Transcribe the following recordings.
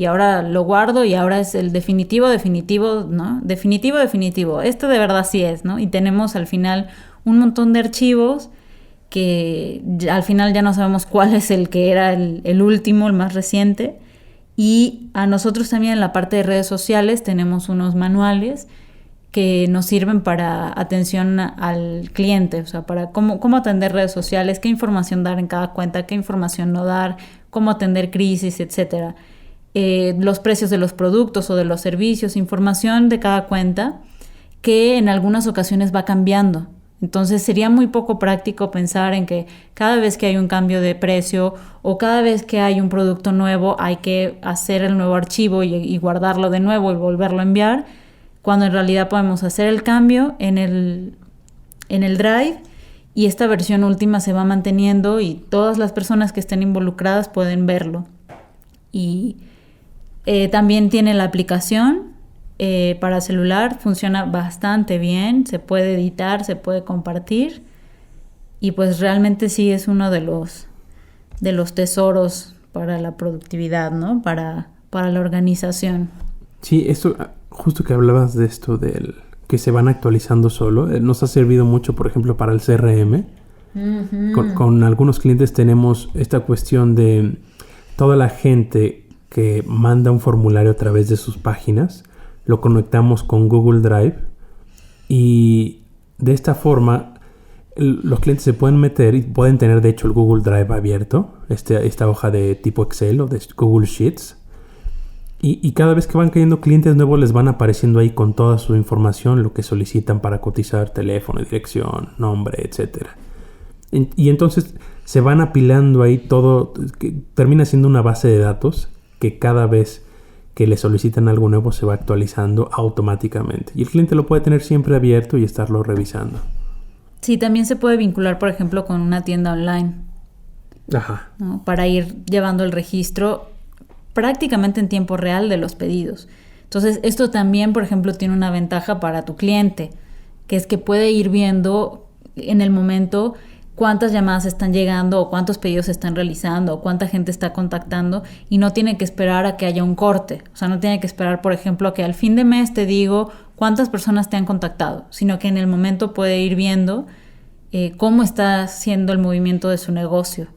y ahora lo guardo y ahora es el definitivo, ¿no? Definitivo. Esto de verdad sí es, ¿no? Y tenemos al final un montón de archivos que al final ya no sabemos cuál es el que era el último, el más reciente. Y a nosotros también en la parte de redes sociales tenemos unos manuales que nos sirven para atención al cliente, o sea, para cómo atender redes sociales, qué información dar en cada cuenta, qué información no dar, cómo atender crisis, etcétera. Los precios de los productos o de los servicios, información de cada cuenta que en algunas ocasiones va cambiando. Entonces sería muy poco práctico pensar en que cada vez que hay un cambio de precio o cada vez que hay un producto nuevo hay que hacer el nuevo archivo y guardarlo de nuevo y volverlo a enviar, cuando en realidad podemos hacer el cambio en el Drive y esta versión última se va manteniendo y todas las personas que estén involucradas pueden verlo. Y también tiene la aplicación para celular, funciona bastante bien, se puede editar, se puede compartir y pues realmente sí es uno de los tesoros para la productividad, ¿no? Para la organización. Sí, esto, justo que hablabas de esto del que se van actualizando solo, nos ha servido mucho, por ejemplo, para el CRM. Uh-huh. Con algunos clientes tenemos esta cuestión de toda la gente que manda un formulario a través de sus páginas, lo conectamos con Google Drive y de esta forma los clientes se pueden meter y pueden tener de hecho el Google Drive abierto, esta hoja de tipo Excel o de Google Sheets. Y cada vez que van cayendo clientes nuevos les van apareciendo ahí con toda su información, lo que solicitan para cotizar, teléfono, dirección, nombre, etc. Y entonces se van apilando ahí todo, que termina siendo una base de datos que cada vez que le solicitan algo nuevo se va actualizando automáticamente. Y el cliente lo puede tener siempre abierto y estarlo revisando. Sí, también se puede vincular, por ejemplo, con una tienda online. Ajá. ¿No? Para ir llevando el registro prácticamente en tiempo real de los pedidos. Entonces, esto también, por ejemplo, tiene una ventaja para tu cliente, que es que puede ir viendo en el momento cuántas llamadas están llegando o cuántos pedidos se están realizando o cuánta gente está contactando y no tiene que esperar a que haya un corte. O sea, no tiene que esperar, por ejemplo, a que al fin de mes te digo cuántas personas te han contactado, sino que en el momento puede ir viendo cómo está haciendo el movimiento de su negocio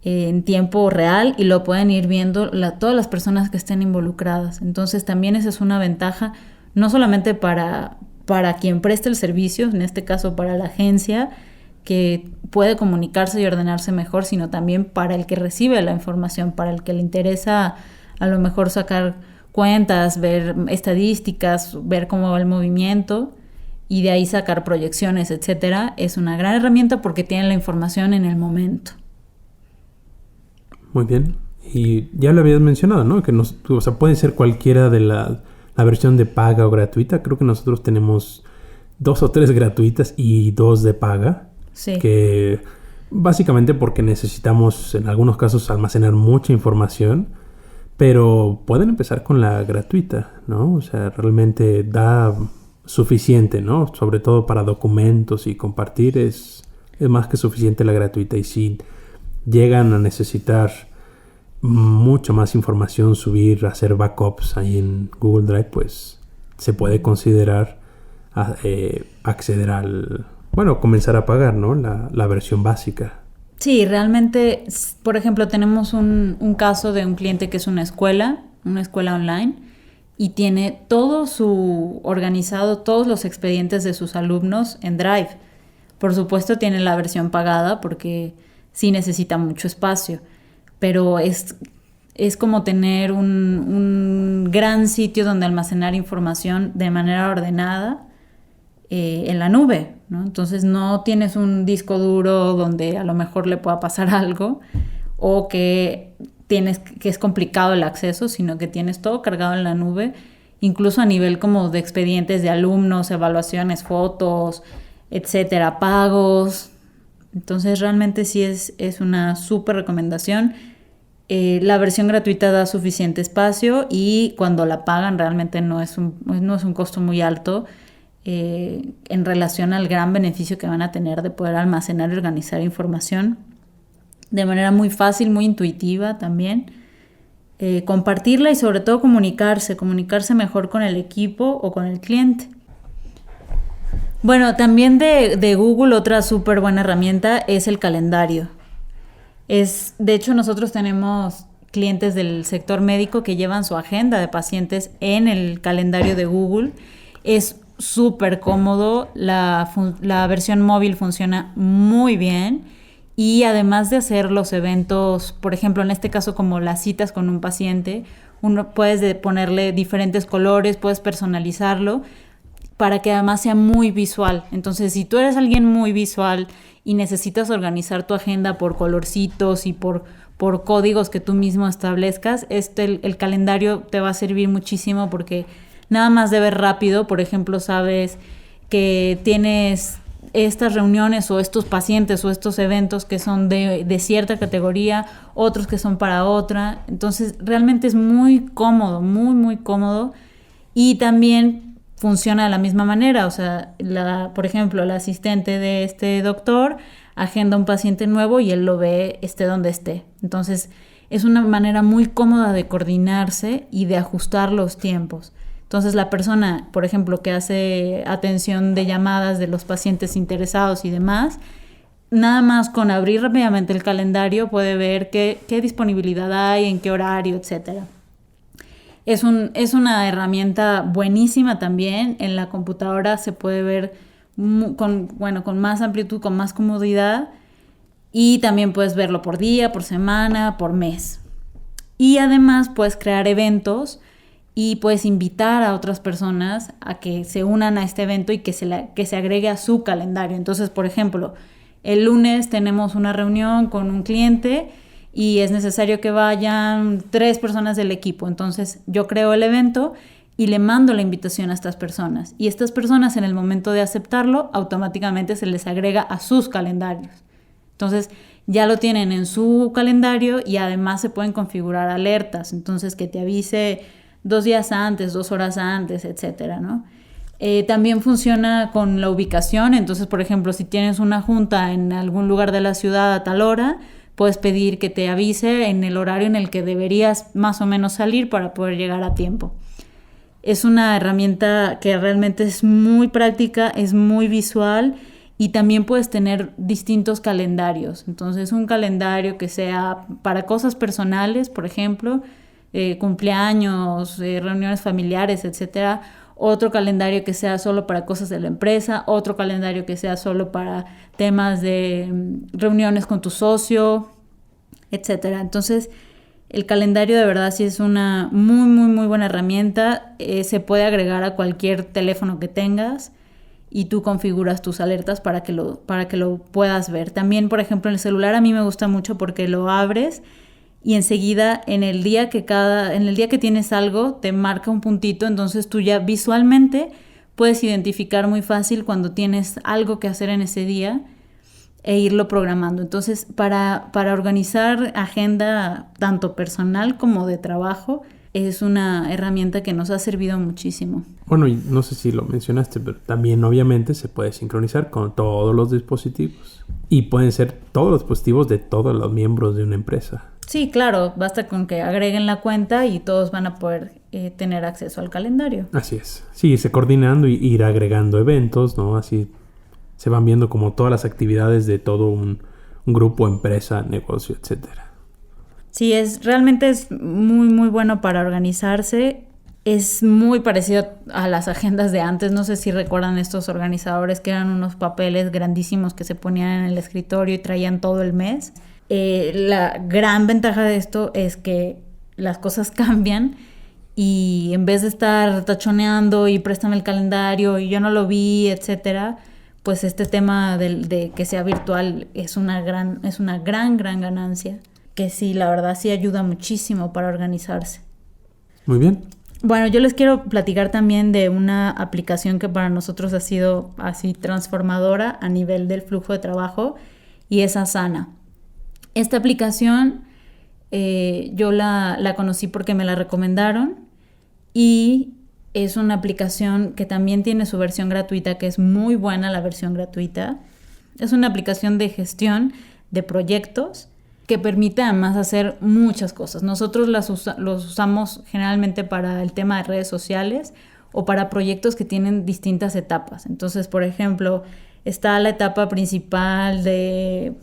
en tiempo real y lo pueden ir viendo todas las personas que estén involucradas. Entonces también esa es una ventaja, no solamente para quien presta el servicio, en este caso para la agencia, que puede comunicarse y ordenarse mejor, sino también para el que recibe la información, para el que le interesa a lo mejor sacar cuentas, ver estadísticas, ver cómo va el movimiento y de ahí sacar proyecciones, etcétera. Es una gran herramienta porque tiene la información en el momento. Muy bien. Y ya lo habías mencionado, ¿no? Que puede ser cualquiera de la versión de paga o gratuita. Creo que nosotros tenemos 2 o 3 gratuitas y 2 de paga. Sí. Que básicamente porque necesitamos en algunos casos almacenar mucha información, pero pueden empezar con la gratuita, ¿no? O sea, realmente da suficiente, ¿no? Sobre todo para documentos y compartir es más que suficiente la gratuita. Y si llegan a necesitar mucho más información, hacer backups ahí en Google Drive, pues se puede considerar acceder comenzar a pagar, ¿no? La versión básica. Sí, realmente, por ejemplo, tenemos un caso de un cliente que es una escuela online y tiene todo organizado, todos los expedientes de sus alumnos en Drive. Por supuesto tiene la versión pagada porque sí necesita mucho espacio, pero es como tener un gran sitio donde almacenar información de manera ordenada en la nube, ¿no? Entonces no tienes un disco duro donde a lo mejor le pueda pasar algo o que es complicado el acceso, sino que tienes todo cargado en la nube, incluso a nivel como de expedientes de alumnos, evaluaciones, fotos, etcétera, pagos. Entonces realmente sí es una súper recomendación. La versión gratuita da suficiente espacio y cuando la pagan realmente no es un costo muy alto en relación al gran beneficio que van a tener de poder almacenar y organizar información de manera muy fácil, muy intuitiva también. compartirla y sobre todo comunicarse mejor con el equipo o con el cliente. Bueno, también de Google otra súper buena herramienta es el calendario. De hecho, nosotros tenemos clientes del sector médico que llevan su agenda de pacientes en el calendario de Google. Es súper cómodo, la versión móvil funciona muy bien y además de hacer los eventos, por ejemplo, en este caso como las citas con un paciente, uno puedes ponerle diferentes colores, puedes personalizarlo para que además sea muy visual. Entonces, si tú eres alguien muy visual y necesitas organizar tu agenda por colorcitos y por códigos que tú mismo establezcas, el calendario te va a servir muchísimo porque nada más de ver rápido, por ejemplo, sabes que tienes estas reuniones o estos pacientes o estos eventos que son de cierta categoría, otros que son para otra. Entonces, realmente es muy cómodo, muy, muy cómodo. Y también funciona de la misma manera, o sea, por ejemplo, la asistente de este doctor agenda un paciente nuevo y él lo ve esté donde esté. Entonces, es una manera muy cómoda de coordinarse y de ajustar los tiempos. Entonces, la persona, por ejemplo, que hace atención de llamadas de los pacientes interesados y demás, nada más con abrir rápidamente el calendario puede ver qué disponibilidad hay, en qué horario, etcétera. Es una herramienta buenísima también. En la computadora se puede ver con más amplitud, con más comodidad. Y también puedes verlo por día, por semana, por mes. Y además puedes crear eventos y puedes invitar a otras personas a que se unan a este evento y que se agregue a su calendario. Entonces, por ejemplo, el lunes tenemos una reunión con un cliente y es necesario que vayan 3 personas del equipo. Entonces yo creo el evento y le mando la invitación a estas personas. Y estas personas en el momento de aceptarlo, automáticamente se les agrega a sus calendarios. Entonces ya lo tienen en su calendario y además se pueden configurar alertas. Entonces que te avise 2 días antes, 2 horas antes, etcétera, ¿no? También funciona con la ubicación. Entonces, por ejemplo, si tienes una junta en algún lugar de la ciudad a tal hora, puedes pedir que te avise en el horario en el que deberías más o menos salir para poder llegar a tiempo. Es una herramienta que realmente es muy práctica, es muy visual y también puedes tener distintos calendarios. Entonces, un calendario que sea para cosas personales, por ejemplo, cumpleaños, reuniones familiares, etcétera. Otro calendario que sea solo para cosas de la empresa, otro calendario que sea solo para temas de reuniones con tu socio, etcétera. Entonces, el calendario de verdad sí es una muy, muy, muy buena herramienta. Se puede agregar a cualquier teléfono que tengas y tú configuras tus alertas para que lo puedas ver. También, por ejemplo, en el celular a mí me gusta mucho porque lo abres y enseguida en el día que tienes algo te marca un puntito, entonces tú ya visualmente puedes identificar muy fácil cuando tienes algo que hacer en ese día e irlo programando. Entonces para organizar agenda tanto personal como de trabajo es una herramienta que nos ha servido muchísimo. Bueno, y no sé si lo mencionaste, pero también obviamente se puede sincronizar con todos los dispositivos y pueden ser todos los dispositivos de todos los miembros de una empresa. Sí, claro, basta con que agreguen la cuenta y todos van a poder tener acceso al calendario. Así es. Sí, irse coordinando y ir agregando eventos, ¿no? Así se van viendo como todas las actividades de todo un grupo, empresa, negocio, etcétera. Sí, realmente es muy, muy bueno para organizarse. Es muy parecido a las agendas de antes. No sé si recuerdan estos organizadores que eran unos papeles grandísimos que se ponían en el escritorio y traían todo el mes. La gran ventaja de esto es que las cosas cambian y en vez de estar tachoneando y préstame el calendario y yo no lo vi, etcétera, pues este tema de que sea virtual es una gran ganancia, que sí, la verdad sí ayuda muchísimo para organizarse. Muy bien. Bueno, yo les quiero platicar también de una aplicación que para nosotros ha sido así transformadora a nivel del flujo de trabajo y es Asana. Esta aplicación yo la conocí porque me la recomendaron y es una aplicación que también tiene su versión gratuita, que es muy buena la versión gratuita. Es una aplicación de gestión de proyectos que permite además hacer muchas cosas. Nosotros los usamos generalmente para el tema de redes sociales o para proyectos que tienen distintas etapas. Entonces, por ejemplo, está la etapa principal de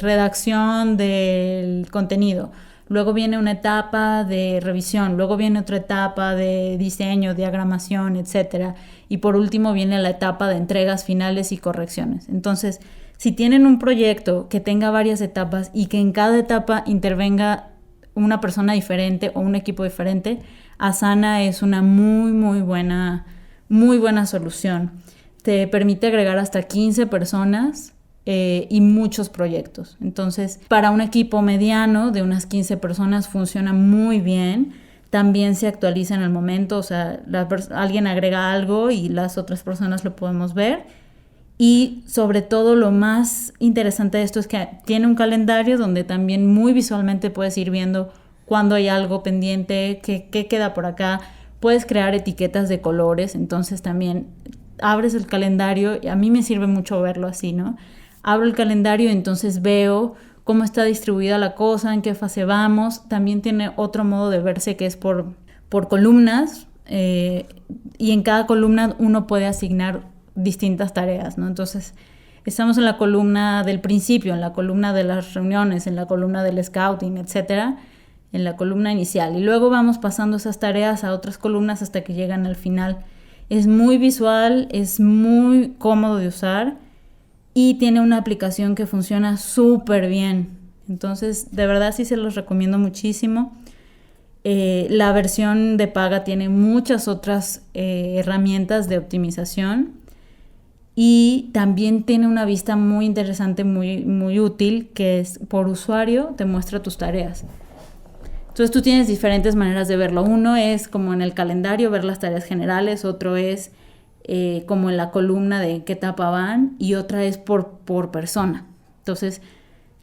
redacción del contenido. Luego viene una etapa de revisión, luego viene otra etapa de diseño, diagramación, etc. Y por último viene la etapa de entregas finales y correcciones. Entonces, si tienen un proyecto que tenga varias etapas y que en cada etapa intervenga una persona diferente o un equipo diferente, Asana es una muy buena solución. Te permite agregar hasta 15 personas y muchos proyectos. Entonces, para un equipo mediano de unas 15 personas funciona muy bien. También se actualiza en el momento, o sea, alguien agrega algo y las otras personas lo podemos ver. Y sobre todo lo más interesante de esto es que tiene un calendario donde también muy visualmente puedes ir viendo cuando hay algo pendiente, qué queda por acá. Puedes crear etiquetas de colores, entonces también abres el calendario, y a mí me sirve mucho verlo así, ¿no? Abro el calendario y entonces veo cómo está distribuida la cosa, en qué fase vamos. También tiene otro modo de verse que es por columnas, y en cada columna uno puede asignar distintas tareas, ¿no? Entonces, estamos en la columna del principio, en la columna de las reuniones, en la columna del scouting, etcétera, en la columna inicial. Y luego vamos pasando esas tareas a otras columnas hasta que llegan al final. Es muy visual, es muy cómodo de usar y tiene una aplicación que funciona súper bien. Entonces, de verdad sí se los recomiendo muchísimo. La versión de paga tiene muchas otras herramientas de optimización. Y también tiene una vista muy interesante, muy útil, que es por usuario te muestra tus tareas. Entonces tú tienes diferentes maneras de verlo. Uno es como en el calendario ver las tareas generales, otro es como en la columna de qué etapa van y otra es por persona. Entonces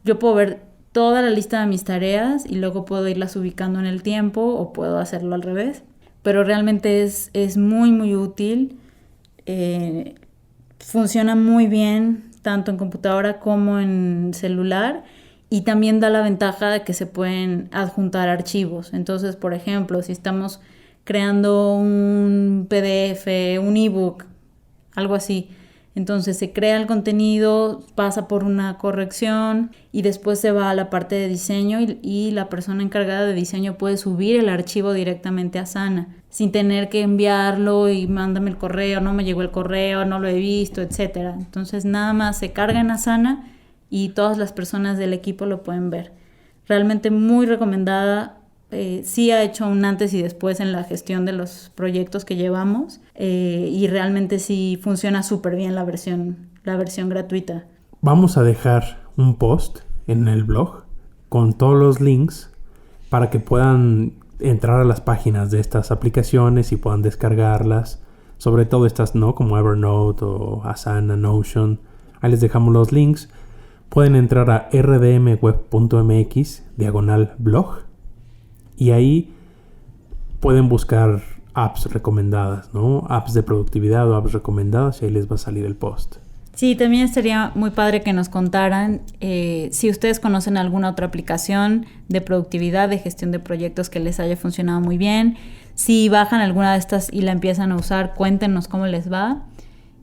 yo puedo ver toda la lista de mis tareas y luego puedo irlas ubicando en el tiempo o puedo hacerlo al revés. Pero realmente es muy útil. Funciona muy bien tanto en computadora como en celular y también da la ventaja de que se pueden adjuntar archivos. Entonces, por ejemplo, si estamos creando un PDF, un ebook, algo así, entonces se crea el contenido, pasa por una corrección y después se va a la parte de diseño y la persona encargada de diseño puede subir el archivo directamente a Asana sin tener que enviarlo y mándame el correo, no me llegó el correo, no lo he visto, etc. Entonces nada más se carga en Asana y todas las personas del equipo lo pueden ver. Realmente muy recomendada. Sí ha hecho un antes y después en la gestión de los proyectos que llevamos y realmente sí funciona súper bien la versión gratuita. Vamos a dejar un post en el blog con todos los links para que puedan entrar a las páginas de estas aplicaciones y puedan descargarlas, sobre todo estas, ¿no? Como Evernote o Asana, Notion. Ahí les dejamos los links. Pueden entrar a rdmweb.mx/blog y ahí pueden buscar apps recomendadas, ¿no? Apps de productividad o apps recomendadas y ahí les va a salir el post. Sí, también estaría muy padre que nos contaran si ustedes conocen alguna otra aplicación de productividad, de gestión de proyectos que les haya funcionado muy bien. Si bajan alguna de estas y la empiezan a usar, cuéntenos cómo les va.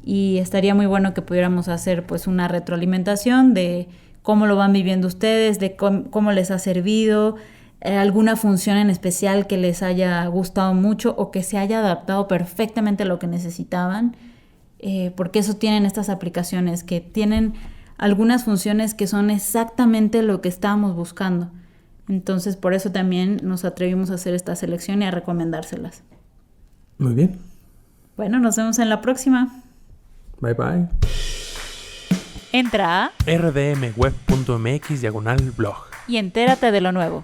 Y estaría muy bueno que pudiéramos hacer pues una retroalimentación de cómo lo van viviendo ustedes, de cómo les ha servido, alguna función en especial que les haya gustado mucho o que se haya adaptado perfectamente a lo que necesitaban. Porque eso tienen estas aplicaciones, que tienen algunas funciones que son exactamente lo que estábamos buscando. Entonces, por eso también nos atrevimos a hacer esta selección y a recomendárselas. Muy bien. Bueno, nos vemos en la próxima. Bye bye. Entra a rdmweb.mx/blog y entérate de lo nuevo.